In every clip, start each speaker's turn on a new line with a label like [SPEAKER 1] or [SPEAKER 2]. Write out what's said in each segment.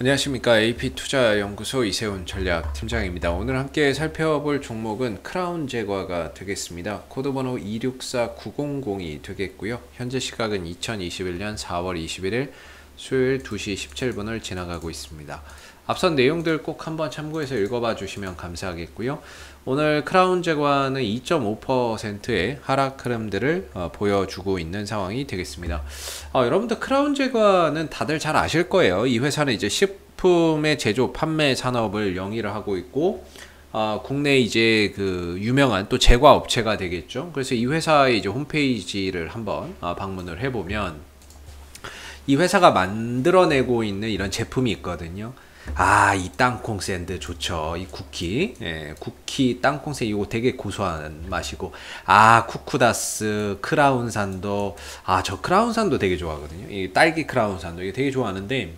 [SPEAKER 1] 안녕하십니까. AP투자연구소 이세훈 전략팀장입니다. 오늘 함께 살펴볼 종목은 크라운 제과가 되겠습니다. 코드번호 264900이 되겠고요. 현재 시각은 2021년 4월 21일 수요일 2시 17분을 지나가고 있습니다. 앞선 내용들 꼭 한번 참고해서 읽어봐 주시면 감사하겠고요. 오늘 크라운 제과는 2.5%의 하락 흐름들을 보여주고 있는 상황이 되겠습니다. 여러분들 크라운 제과는 다들 잘 아실 거예요. 이 회사는 이제 식품의 제조 판매 산업을 영위를 하고 있고 국내 이제 그 유명한 또 제과 업체가 되겠죠. 그래서 이 회사의 이제 홈페이지를 한번 방문을 해보면 이 회사가 만들어내고 있는 이런 제품이 있거든요. 이 땅콩 샌드 좋죠. 이 쿠키, 쿠키 땅콩 샌드 이거 되게 고소한 맛이고, 쿠쿠다스, 크라운산도, 저 크라운산도 되게 좋아하거든요. 이 딸기 크라운산도 이게 되게 좋아하는데,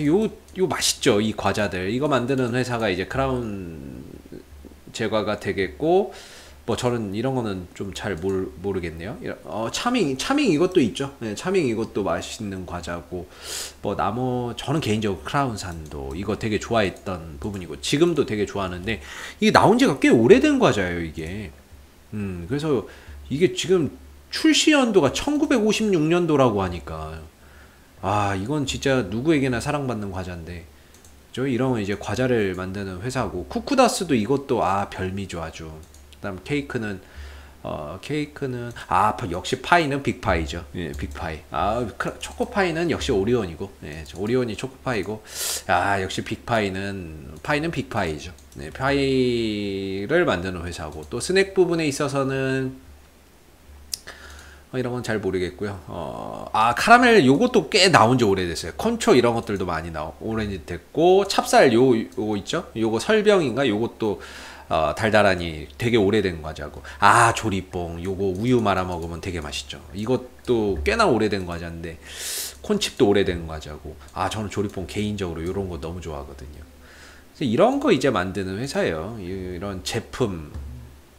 [SPEAKER 1] 요 맛있죠. 이 과자들 이거 만드는 회사가 이제 크라운 제과가 되겠고, 뭐 저는 이런 거는 좀 잘 모르겠네요. 차밍 이것도 있죠. 네, 차밍 이것도 맛있는 과자고, 뭐 저는 개인적으로 크라운산도 이거 되게 좋아했던 부분이고 지금도 되게 좋아하는데 이게 나온 지가 꽤 오래된 과자예요, 이게. 그래서 이게 지금 출시 연도가 1956년도라고 하니까 이건 진짜 누구에게나 사랑받는 과자인데 이런 건 이제 과자를 만드는 회사고, 쿠쿠다스도 이것도 별미죠, 아주. 그다음 케이크는 역시 파이는 빅파이죠. 예, 빅파이. 초코파이는 역시 오리온이고, 오리온이 초코파이고, 역시 파이는 빅파이죠. 네, 파이를 만드는 회사고, 또 스낵 부분에 있어서는 이런 건 잘 모르겠고요. 카라멜 요것도 꽤 나온 지 오래됐어요. 콘초 이런 것들도 많이 오래됐고, 됐고, 찹쌀 요거 있죠? 요거 설병인가? 요것도 달달하니 되게 오래된 과자고, 조리뽕 요거 우유 말아 먹으면 되게 맛있죠. 이것도 꽤나 오래된 과자인데, 콘칩도 오래된 과자고, 저는 조리뽕 개인적으로 이런 거 너무 좋아하거든요. 그래서 이런 거 이제 만드는 회사예요. 이런 제품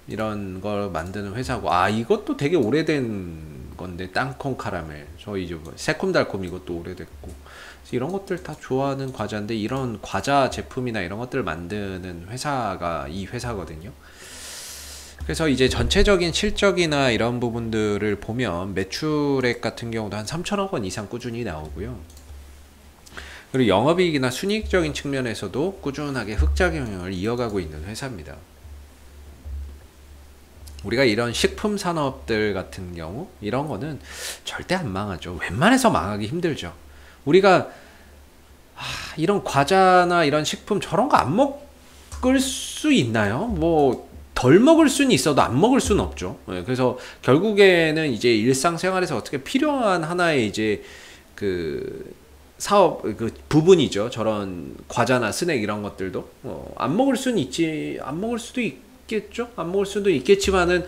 [SPEAKER 1] 이런 걸 만드는 회사고, 이것도 되게 오래된 건데, 땅콩 카라멜 저 이제 새콤달콤 이것도 오래됐고, 이런 것들 다 좋아하는 과자인데, 이런 과자 제품이나 이런 것들을 만드는 회사가 이 회사거든요. 그래서 이제 전체적인 실적이나 이런 부분들을 보면 매출액 같은 경우도 한 3천억 원 이상 꾸준히 나오고요. 그리고 영업이익이나 순이익적인 측면에서도 꾸준하게 흑자 경영을 이어가고 있는 회사입니다. 우리가 이런 식품 산업들 같은 경우 이런 거는 절대 안 망하죠. 웬만해서 망하기 힘들죠. 우리가 이런 과자나 이런 식품 저런 거 안 먹을 수 있나요? 뭐 덜 먹을 수는 있어도 안 먹을 수는 없죠. 그래서 결국에는 이제 일상생활에서 어떻게 필요한 하나의 이제 그 사업 그 부분이죠. 저런 과자나 스낵 이런 것들도 안 먹을 수는 있지, 안 먹을 수도 있겠죠. 안 먹을 수도 있겠지만은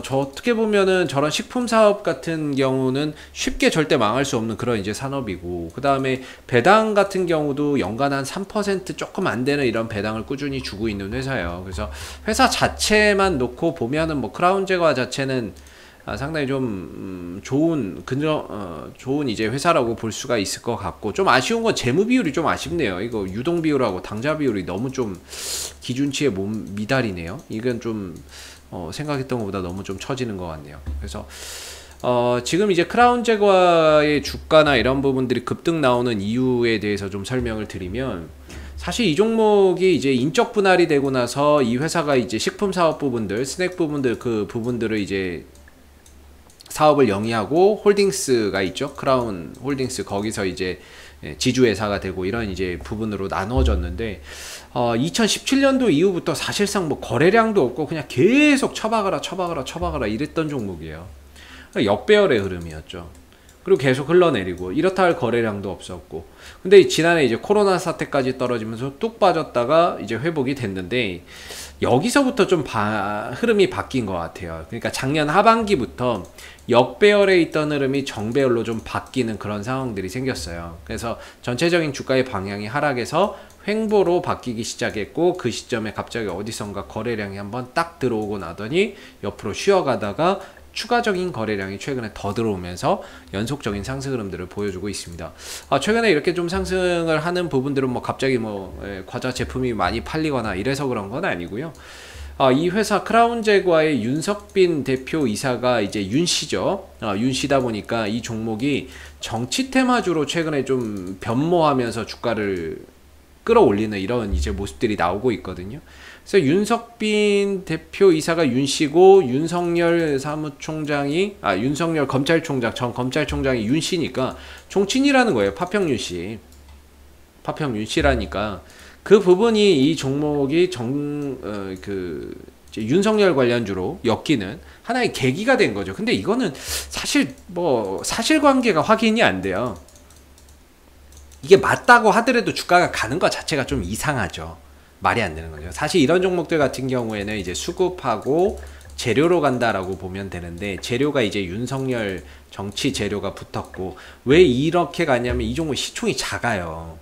[SPEAKER 1] 저 어떻게 보면은 저런 식품 사업 같은 경우는 쉽게 절대 망할 수 없는 그런 이제 산업이고, 그 다음에 배당 같은 경우도 연간 한 3% 조금 안 되는 이런 배당을 꾸준히 주고 있는 회사예요. 그래서 회사 자체만 놓고 보면은 뭐 크라운 제과 자체는 상당히 좀 좋은 이제 회사라고 볼 수가 있을 것 같고, 좀 아쉬운 건 재무 비율이 좀 아쉽네요. 이거 유동 비율하고 당좌 비율이 너무 좀 기준치에 못 미달이네요. 이건 좀 생각했던 것보다 너무 좀 처지는 것 같네요. 그래서 지금 이제 크라운 제과의 주가나 이런 부분들이 급등 나오는 이유에 대해서 좀 설명을 드리면, 사실 이 종목이 이제 인적 분할이 되고 나서 이 회사가 이제 식품 사업 부분들, 스낵 부분들, 그 부분들을 이제 사업을 영위하고 홀딩스가 있죠. 크라운 홀딩스, 거기서 이제 지주회사가 되고 이런 이제 부분으로 나누어졌는데, 2017년도 이후부터 사실상 뭐 거래량도 없고 그냥 계속 처박아라 이랬던 종목이에요. 역배열의 흐름이었죠. 그리고 계속 흘러내리고 이렇다 할 거래량도 없었고, 근데 지난해 이제 코로나 사태까지 떨어지면서 뚝 빠졌다가 이제 회복이 됐는데, 여기서부터 좀 흐름이 바뀐 것 같아요. 그러니까 작년 하반기부터 역배열에 있던 흐름이 정배열로 좀 바뀌는 그런 상황들이 생겼어요. 그래서 전체적인 주가의 방향이 하락해서 횡보로 바뀌기 시작했고, 그 시점에 갑자기 어디선가 거래량이 한번 딱 들어오고 나더니 옆으로 쉬어가다가 추가적인 거래량이 최근에 더 들어오면서 연속적인 상승 흐름들을 보여주고 있습니다. 최근에 이렇게 좀 상승을 하는 부분들은 뭐 갑자기 과자 제품이 많이 팔리거나 이래서 그런 건 아니고요. 이 회사 크라운제과의 윤석빈 대표이사가 이제 윤씨죠. 윤씨다 보니까 이 종목이 정치 테마주로 최근에 좀 변모하면서 주가를 끌어올리는 이런 이제 모습들이 나오고 있거든요. 그래서 윤석빈 대표이사가 윤씨고 윤석열 사무총장이 윤석열 검찰총장 전 검찰총장이 윤씨니까 종친이라는 거예요. 파평윤씨. 파평윤씨라니까 그 부분이 이 종목이 이제 윤석열 관련주로 엮이는 하나의 계기가 된 거죠. 근데 이거는 사실 사실관계가 확인이 안 돼요. 이게 맞다고 하더라도 주가가 가는 것 자체가 좀 이상하죠. 말이 안 되는 거죠. 사실 이런 종목들 같은 경우에는 이제 수급하고 재료로 간다라고 보면 되는데, 재료가 이제 윤석열 정치 재료가 붙었고, 왜 이렇게 가냐면 이 종목 시총이 작아요.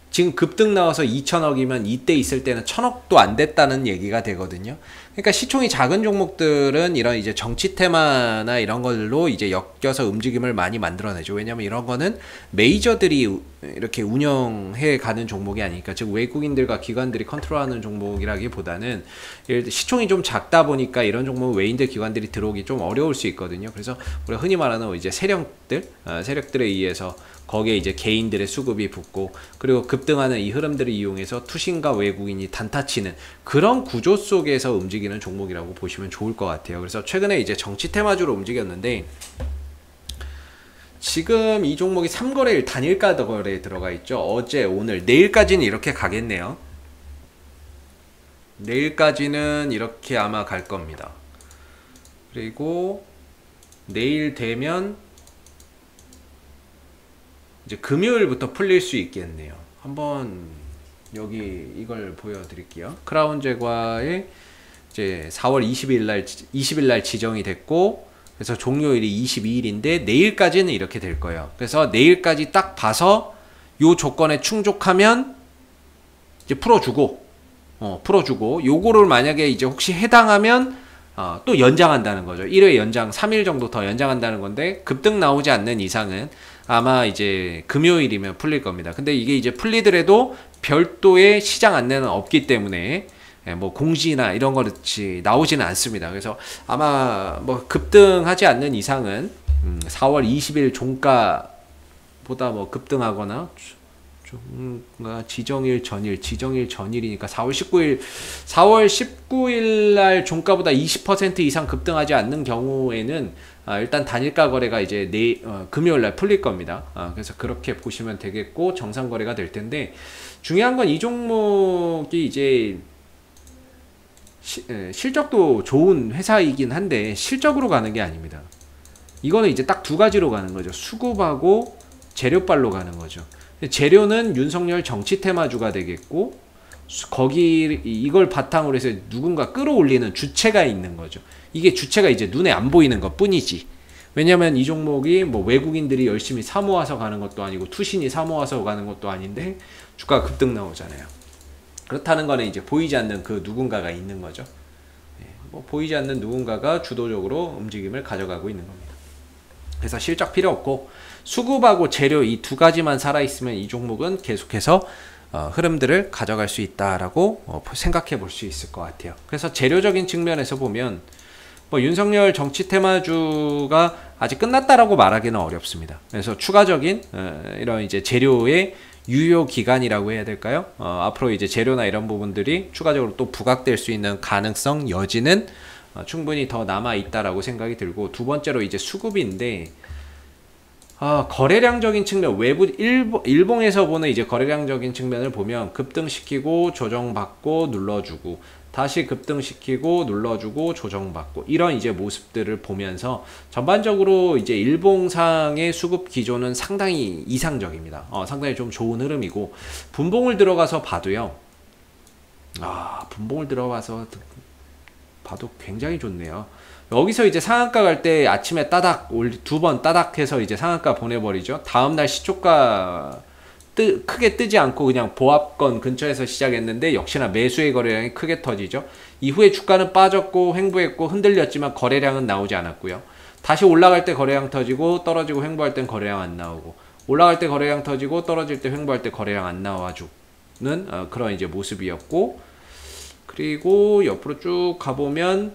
[SPEAKER 1] 지금 급등 나와서 2천억이면 이때 있을 때는 1,000억도 안 됐다는 얘기가 되거든요. 그러니까 시총이 작은 종목들은 이런 이제 정치 테마나 이런 걸로 이제 엮여서 움직임을 많이 만들어내죠. 왜냐면 이런 거는 메이저들이 이렇게 운영해 가는 종목이 아니니까, 즉 외국인들과 기관들이 컨트롤하는 종목이라기보다는 시총이 좀 작다 보니까 이런 종목은 외인들 기관들이 들어오기 좀 어려울 수 있거든요. 그래서 우리가 흔히 말하는 이제 세력들에 의해서 거기에 이제 개인들의 수급이 붙고, 그리고 급등하는 이 흐름들을 이용해서 투신과 외국인이 단타치는 그런 구조 속에서 움직이는 종목이라고 보시면 좋을 것 같아요. 그래서 최근에 이제 정치 테마주로 움직였는데, 지금 이 종목이 3거래일 단일가 거래에 들어가 있죠. 어제, 오늘, 내일까지는 이렇게 가겠네요. 내일까지는 이렇게 아마 갈 겁니다. 그리고 내일 되면 이제 금요일부터 풀릴 수 있겠네요. 한번 여기 이걸 보여드릴게요. 크라운제과의 이제 4월 20일 날 지정이 됐고, 그래서 종료일이 22일인데 내일까지는 이렇게 될 거예요. 그래서 내일까지 딱 봐서 요 조건에 충족하면 이제 풀어주고 요거를 만약에 이제 혹시 해당하면 또 연장한다는 거죠. 1회 연장 3일 정도 더 연장한다는 건데, 급등 나오지 않는 이상은 아마 이제 금요일이면 풀릴 겁니다. 근데 이게 이제 풀리더라도 별도의 시장 안내는 없기 때문에 뭐 공지나 이런 거같이 나오지는 않습니다. 그래서 아마 뭐 급등하지 않는 이상은 4월 20일 종가보다 뭐 급등하거나 지정일 전일이니까 4월 19일 날 종가보다 20% 이상 급등하지 않는 경우에는 일단 단일가 거래가 이제 금요일 날 풀릴 겁니다. 그래서 그렇게 보시면 되겠고, 정상 거래가 될 텐데, 중요한 건 이 종목이 이제 실적도 좋은 회사이긴 한데 실적으로 가는 게 아닙니다. 이거는 이제 딱 두 가지로 가는 거죠. 수급하고 재료빨로 가는 거죠. 재료는 윤석열 정치 테마주가 되겠고, 이걸 바탕으로 해서 누군가 끌어올리는 주체가 있는 거죠. 이게 주체가 이제 눈에 안 보이는 것 뿐이지. 왜냐면 이 종목이 뭐 외국인들이 열심히 사모아서 가는 것도 아니고 투신이 사모아서 가는 것도 아닌데 주가가 급등 나오잖아요. 그렇다는 거는 이제 보이지 않는 그 누군가가 있는 거죠. 뭐 보이지 않는 누군가가 주도적으로 움직임을 가져가고 있는 겁니다. 그래서 실적 필요 없고 수급하고 재료 이 두 가지만 살아있으면 이 종목은 계속해서 흐름들을 가져갈 수 있다라고 생각해 볼 수 있을 것 같아요. 그래서 재료적인 측면에서 보면 뭐 윤석열 정치 테마주가 아직 끝났다라고 말하기는 어렵습니다. 그래서 추가적인 이런 이제 재료의 유효 기간이라고 해야 될까요? 앞으로 이제 재료나 이런 부분들이 추가적으로 또 부각될 수 있는 가능성, 여지는 충분히 더 남아 있다라고 생각이 들고, 두 번째로 이제 수급인데, 거래량적인 측면, 일봉에서 보는 이제 거래량적인 측면을 보면 급등시키고 조정받고 눌러주고, 다시 급등시키고 눌러주고 조정받고, 이런 이제 모습들을 보면서 전반적으로 이제 일봉상의 수급 기조는 상당히 이상적입니다. 상당히 좀 좋은 흐름이고, 분봉을 들어가서 봐도요. 분봉을 들어가서 봐도 굉장히 좋네요. 여기서 이제 상한가 갈 때 아침에 따닥 두 번 따닥 해서 이제 상한가 보내버리죠. 다음날 시초가 크게 뜨지 않고 그냥 보합권 근처에서 시작했는데 역시나 매수의 거래량이 크게 터지죠. 이후에 주가는 빠졌고 횡보했고 흔들렸지만 거래량은 나오지 않았고요. 다시 올라갈 때 거래량 터지고 떨어지고 횡보할 땐 거래량 안 나오고, 올라갈 때 거래량 터지고 떨어질 때 횡보할 때 거래량 안 나와주는 그런 이제 모습이었고, 그리고 옆으로 쭉 가보면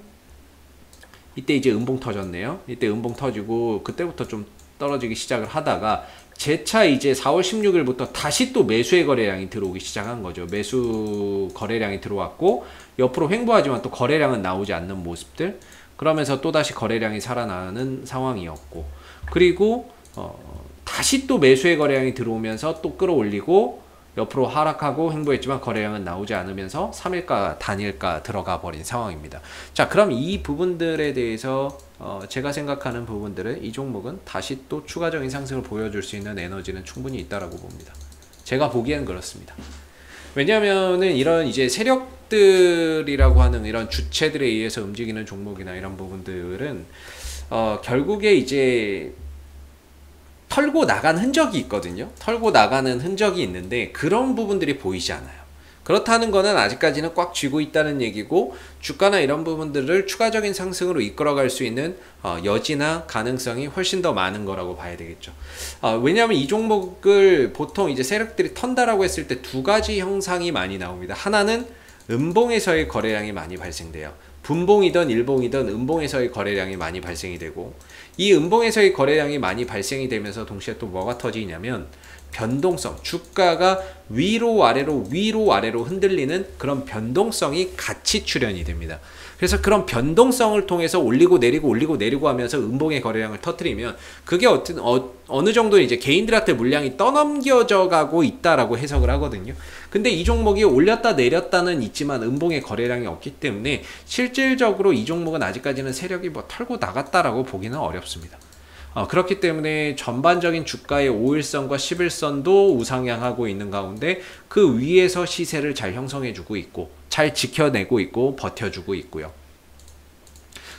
[SPEAKER 1] 이때 이제 음봉 터졌네요. 이때 음봉 터지고 그때부터 좀 떨어지기 시작을 하다가 재차 이제 4월 16일부터 다시 또 매수의 거래량이 들어오기 시작한 거죠. 매수 거래량이 들어왔고 옆으로 횡보하지만 또 거래량은 나오지 않는 모습들, 그러면서 또다시 거래량이 살아나는 상황이었고, 그리고 다시 또 매수의 거래량이 들어오면서 또 끌어올리고 옆으로 하락하고 횡보했지만 거래량은 나오지 않으면서 3일가 단일가 들어가 버린 상황입니다. 자, 그럼 이 부분들에 대해서 제가 생각하는 부분들은 이 종목은 다시 또 추가적인 상승을 보여줄 수 있는 에너지는 충분히 있다라고 봅니다. 제가 보기에는 그렇습니다. 왜냐하면은 이런 이제 세력들이라고 하는 이런 주체들에 의해서 움직이는 종목이나 이런 부분들은 결국에 이제 털고 나간 흔적이 있거든요. 털고 나가는 흔적이 있는데 그런 부분들이 보이지 않아요. 그렇다는 거는 아직까지는 꽉 쥐고 있다는 얘기고, 주가나 이런 부분들을 추가적인 상승으로 이끌어갈 수 있는 여지나 가능성이 훨씬 더 많은 거라고 봐야 되겠죠. 왜냐하면 이 종목을 보통 이제 세력들이 턴다라고 했을 때 두 가지 형상이 많이 나옵니다. 하나는 음봉에서의 거래량이 많이 발생돼요. 분봉이든 일봉이든 음봉에서의 거래량이 많이 발생이 되고, 이 음봉에서의 거래량이 많이 발생이 되면서 동시에 또 뭐가 터지냐면 변동성, 주가가 위로 아래로 흔들리는 그런 변동성이 같이 출현이 됩니다. 그래서 그런 변동성을 통해서 올리고 내리고 하면서 음봉의 거래량을 터뜨리면 그게 어느 정도 이제 개인들한테 물량이 떠넘겨져 가고 있다라고 해석을 하거든요. 근데 이 종목이 올렸다 내렸다는 있지만 음봉의 거래량이 없기 때문에 실질적으로 이 종목은 아직까지는 세력이 뭐 털고 나갔다라고 보기는 어렵습니다. 그렇기 때문에 전반적인 주가의 5일선과 10일선도 우상향하고 있는 가운데 그 위에서 시세를 잘 형성해주고 있고 잘 지켜내고 있고 버텨주고 있고요.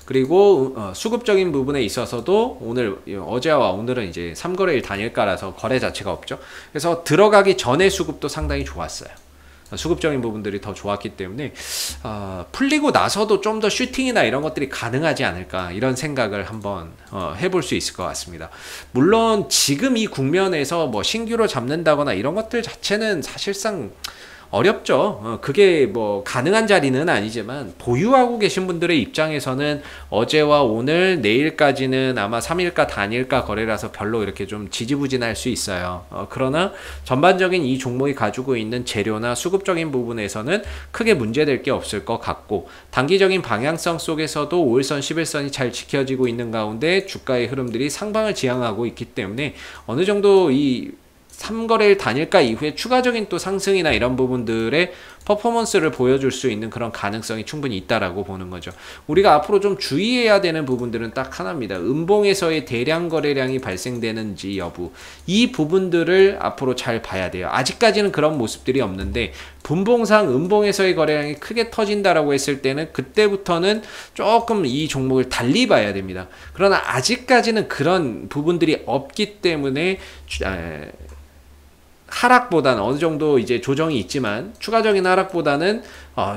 [SPEAKER 1] 그리고 수급적인 부분에 있어서도 어제와 오늘은 이제 3거래일 단일가라서 거래 자체가 없죠. 그래서 들어가기 전에 수급도 상당히 좋았어요. 수급적인 부분들이 더 좋았기 때문에 풀리고 나서도 좀 더 슈팅이나 이런 것들이 가능하지 않을까, 이런 생각을 한번 해볼 수 있을 것 같습니다. 물론 지금 이 국면에서 뭐 신규로 잡는다거나 이런 것들 자체는 사실상 어렵죠. 그게 뭐 가능한 자리는 아니지만 보유하고 계신 분들의 입장에서는 어제와 오늘 내일까지는 아마 3일가 단일가 거래라서 별로 이렇게 좀 지지부진할 수 있어요. 그러나 전반적인 이 종목이 가지고 있는 재료나 수급적인 부분에서는 크게 문제될 게 없을 것 같고, 단기적인 방향성 속에서도 5일선 10일선이 잘 지켜지고 있는 가운데 주가의 흐름들이 상방을 지향하고 있기 때문에 어느 정도 이 3거래일 단일가 이후에 추가적인 또 상승이나 이런 부분들의 퍼포먼스를 보여줄 수 있는 그런 가능성이 충분히 있다라고 보는 거죠. 우리가 앞으로 좀 주의해야 되는 부분들은 딱 하나입니다. 음봉에서의 대량 거래량이 발생되는지 여부, 이 부분들을 앞으로 잘 봐야 돼요. 아직까지는 그런 모습들이 없는데 분봉상 음봉에서의 거래량이 크게 터진다라고 했을 때는 그때부터는 조금 이 종목을 달리 봐야 됩니다. 그러나 아직까지는 그런 부분들이 없기 때문에 하락보다는 어느 정도 이제 조정이 있지만 추가적인 하락보다는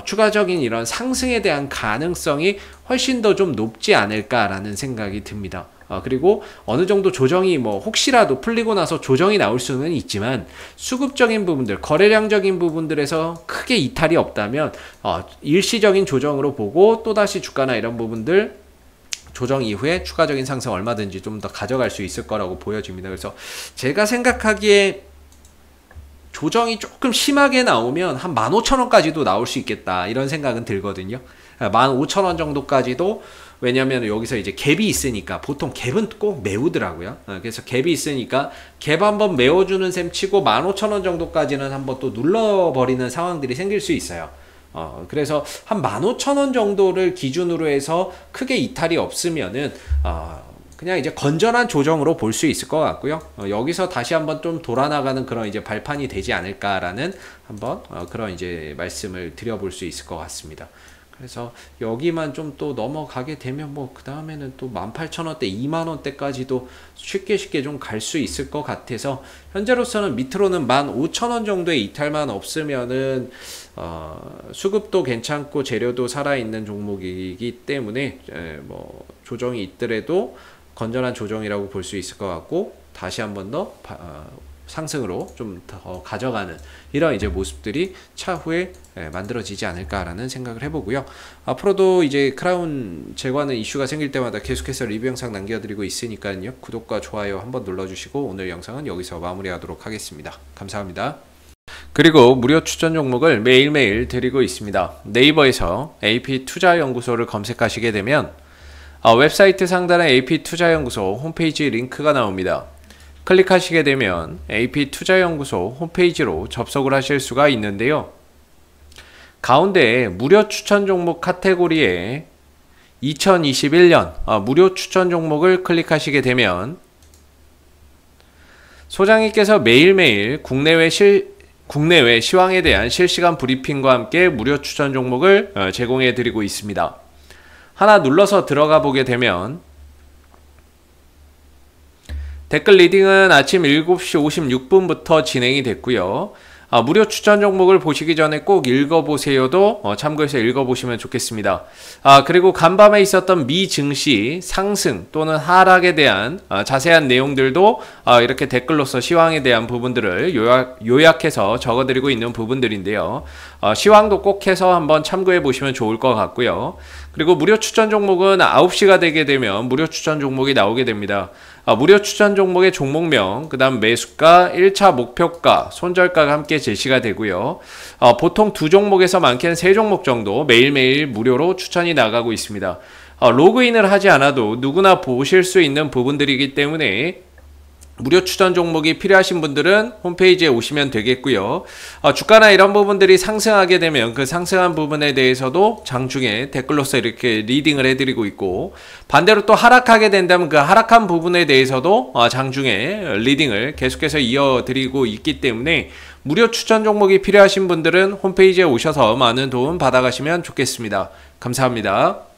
[SPEAKER 1] 추가적인 이런 상승에 대한 가능성이 훨씬 더 좀 높지 않을까라는 생각이 듭니다. 그리고 어느 정도 조정이 뭐 혹시라도 풀리고 나서 조정이 나올 수는 있지만 수급적인 부분들, 거래량적인 부분들에서 크게 이탈이 없다면 일시적인 조정으로 보고 또다시 주가나 이런 부분들 조정 이후에 추가적인 상승 얼마든지 좀 더 가져갈 수 있을 거라고 보여집니다. 그래서 제가 생각하기에 조정이 조금 심하게 나오면 한 15,000원까지도 나올 수 있겠다, 이런 생각은 들거든요. 15,000원 정도까지도, 왜냐면 여기서 이제 갭이 있으니까 보통 갭은 꼭 메우더라고요. 그래서 갭이 있으니까 갭 한번 메워주는 셈 치고 15,000원 정도까지는 한번 또 눌러버리는 상황들이 생길 수 있어요. 그래서 한 15,000원 정도를 기준으로 해서 크게 이탈이 없으면은 그냥 이제 건전한 조정으로 볼 수 있을 것 같고요. 여기서 다시 한번 좀 돌아나가는 그런 이제 발판이 되지 않을까라는 한번 그런 이제 말씀을 드려볼 수 있을 것 같습니다. 그래서 여기만 좀 또 넘어가게 되면 뭐 그 다음에는 또 18,000원대, 20,000원대까지도 쉽게 좀 갈 수 있을 것 같아서 현재로서는 밑으로는 15,000원 정도의 이탈만 없으면은 수급도 괜찮고 재료도 살아있는 종목이기 때문에 뭐 조정이 있더라도 건전한 조정이라고 볼 수 있을 것 같고, 다시 한번 더 상승으로 좀 더 가져가는 이런 이제 모습들이 차후에 만들어지지 않을까라는 생각을 해보고요. 앞으로도 이제 크라운 제거하는 이슈가 생길 때마다 계속해서 리뷰 영상 남겨드리고 있으니까요. 구독과 좋아요 한번 눌러주시고 오늘 영상은 여기서 마무리하도록 하겠습니다. 감사합니다. 그리고 무료 추천 종목을 매일매일 드리고 있습니다. 네이버에서 AP투자연구소를 검색하시게 되면 웹사이트 상단에 AP투자연구소 홈페이지 링크가 나옵니다. 클릭하시게 되면 AP투자연구소 홈페이지로 접속을 하실 수가 있는데요. 가운데 무료 추천 종목 카테고리에 2021년 무료 추천 종목을 클릭하시게 되면 소장님께서 매일매일 국내외 시황에 대한 실시간 브리핑과 함께 무료 추천 종목을 제공해 드리고 있습니다. 하나 눌러서 들어가 보게 되면 댓글 리딩은 아침 7시 56분부터 진행이 됐고요. 무료 추천 종목을 보시기 전에 꼭 읽어보세요도 참고해서 읽어보시면 좋겠습니다. 그리고 간밤에 있었던 미 증시 상승 또는 하락에 대한 자세한 내용들도 이렇게 댓글로서 시황에 대한 부분들을 요약해서 적어드리고 있는 부분들인데요. 시황도 꼭 해서 한번 참고해 보시면 좋을 것 같고요. 그리고 무료 추천 종목은 9시가 되게 되면 무료 추천 종목이 나오게 됩니다. 무료 추천 종목의 종목명, 그 다음 매수가, 1차 목표가, 손절가가 함께 제시가 되고요. 보통 2종목에서 많게는 3종목 정도 매일매일 무료로 추천이 나가고 있습니다. 로그인을 하지 않아도 누구나 보실 수 있는 부분들이기 때문에 무료 추천 종목이 필요하신 분들은 홈페이지에 오시면 되겠고요. 주가나 이런 부분들이 상승하게 되면 그 상승한 부분에 대해서도 장중에 댓글로서 이렇게 리딩을 해드리고 있고, 반대로 또 하락하게 된다면 그 하락한 부분에 대해서도 장중에 리딩을 계속해서 이어드리고 있기 때문에 무료 추천 종목이 필요하신 분들은 홈페이지에 오셔서 많은 도움 받아가시면 좋겠습니다. 감사합니다.